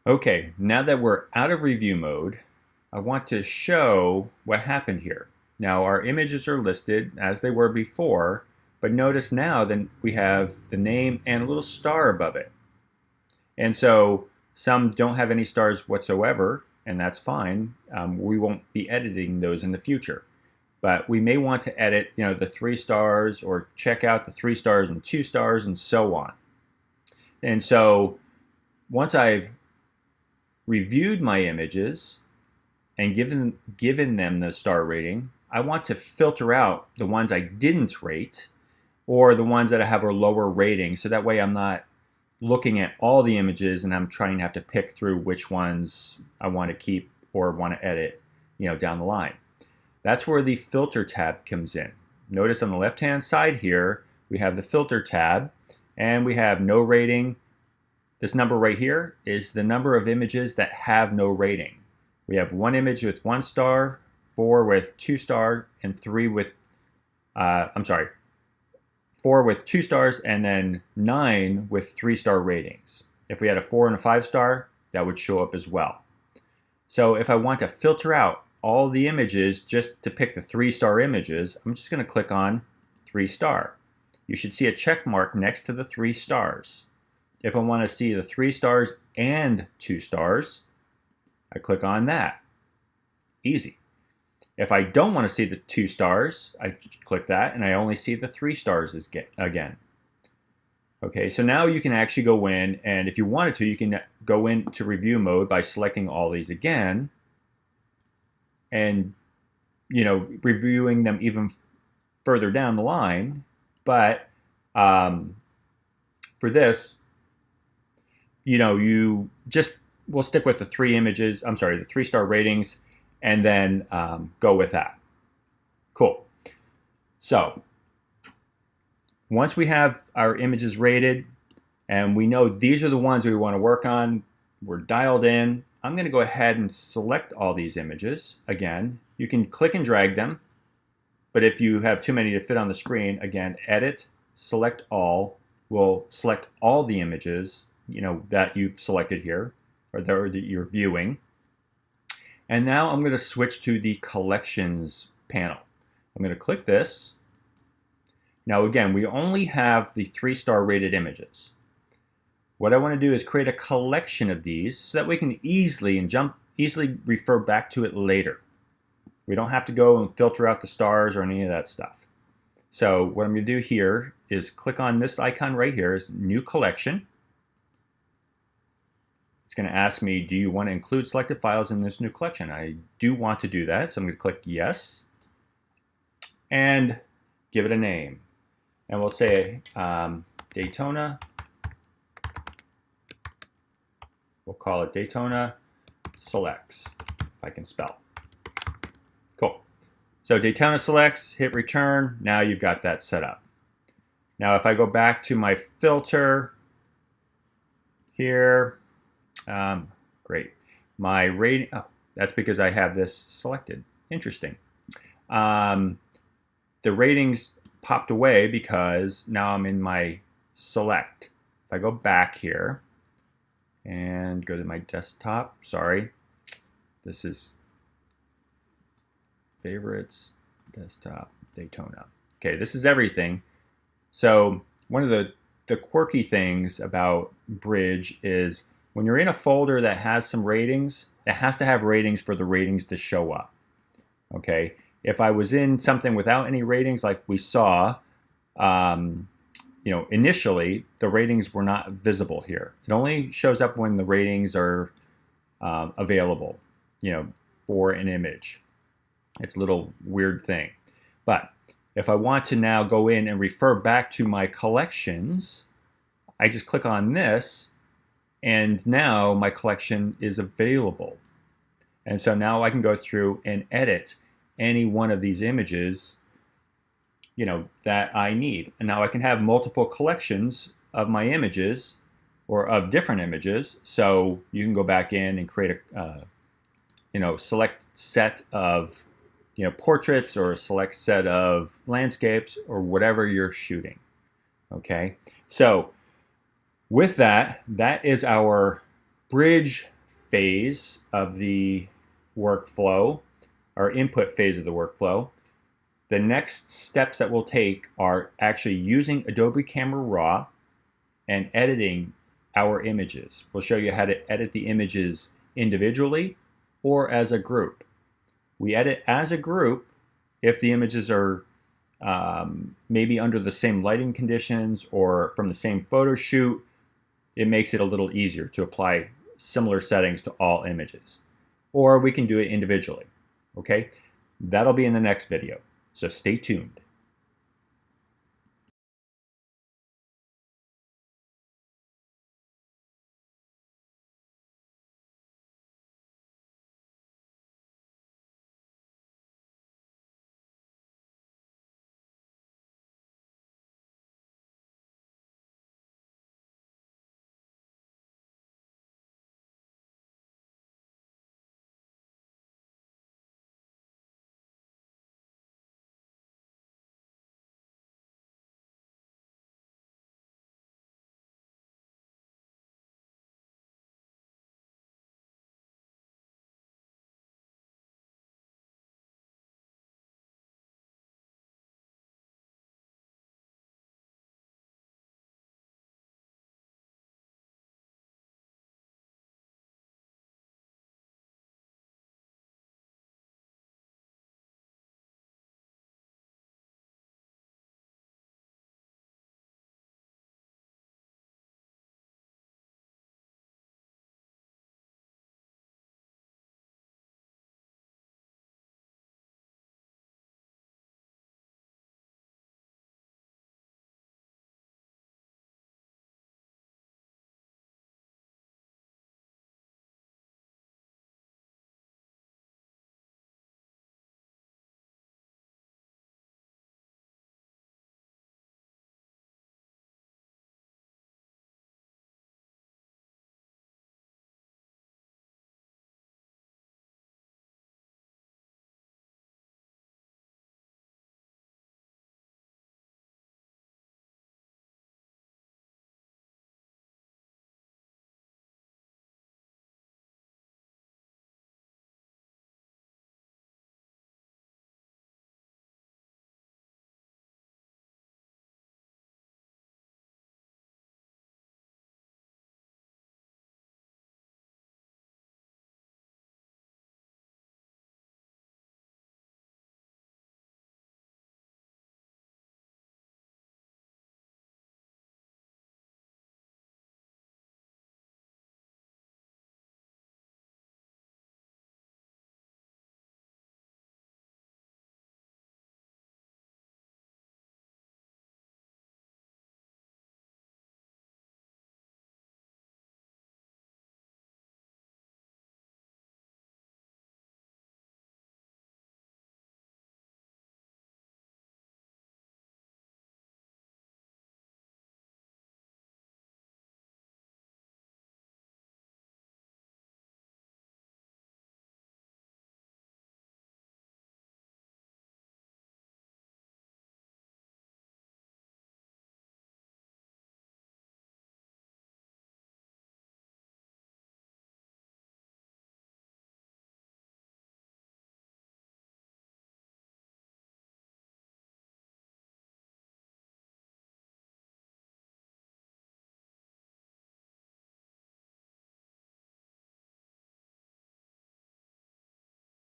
Okay, now that we're out of review mode, I want to show what happened here. Now our images are listed as they were before, but notice now that we have the name and a little star above it. And so some don't have any stars whatsoever, and that's fine. We won't be editing those in the future. But we may want to edit, the 3 stars or check out the 3 stars and 2 stars and so on. And so once I've reviewed my images and given them the star rating, I want to filter out the ones I didn't rate or the ones that have a lower rating, so that way I'm not looking at all the images and I'm trying to have to pick through which ones I want to keep or want to edit, down the line. That's where the filter tab comes in. Notice on the left hand side here we have the filter tab and we have no rating. This number right here is the number of images that have no rating. We have 1 image with 1 star, 4 with 2 stars, and 4 with 2 stars, and then 9 with 3-star ratings. If we had a 4 and a 5-star, that would show up as well. So if I want to filter out all the images just to pick the 3-star images, I'm just going to click on 3-star. You should see a check mark next to the 3 stars. If I want to see the 3 stars and 2 stars, I click on that. Easy. If I don't want to see the 2 stars, I click that and I only see the 3 stars again. Okay, so now you can actually go in, and if you wanted to, you can go into review mode by selecting all these again and reviewing them even further down the line. But for this, you just will stick with the 3-star ratings, and then go with that. Cool. So once we have our images rated and we know these are the ones we want to work on, we're dialed in, I'm going to go ahead and select all these images. Again, you can click and drag them, but if you have too many to fit on the screen, again, edit, select all, will select all the images that you've selected here or that you're viewing. And now I'm going to switch to the collections panel. I'm going to click this. Now again, we only have the 3-star rated images. What I want to do is create a collection of these so that we can easily refer back to it later. We don't have to go and filter out the stars or any of that stuff. So what I'm going to do here is click on this icon right here, is New Collection. It's going to ask me, do you want to include selected files in this new collection? I do want to do that, so I'm going to click yes and give it a name. And we'll say Daytona. We'll call it Daytona Selects, if I can spell. Cool. So Daytona Selects, hit return. Now you've got that set up. Now if I go back to my filter here, great. My rating, that's because I have this selected. Interesting. The ratings popped away because now I'm in my select. If I go back here and go to my desktop, sorry, this is favorites, desktop, Daytona. Okay, this is everything. So one of the quirky things about Bridge is when you're in a folder that has some ratings, it has to have ratings for the ratings to show up. Okay, if I was in something without any ratings, like we saw, initially the ratings were not visible here. It only shows up when the ratings are available, for an image. It's a little weird thing. But if I want to now go in and refer back to my collections, I just click on this, and now my collection is available. And so now I can go through and edit any one of these images, that I need. And now I can have multiple collections of my images or of different images. So you can go back in and create a, select set of, portraits or a select set of landscapes or whatever you're shooting. Okay. So with that, that is our Bridge phase of the workflow, our input phase of the workflow. The next steps that we'll take are actually using Adobe Camera Raw and editing our images. We'll show you how to edit the images individually or as a group. We edit as a group if the images are maybe under the same lighting conditions or from the same photo shoot. It makes it a little easier to apply similar settings to all images. Or we can do it individually. Okay? That'll be in the next video, so stay tuned.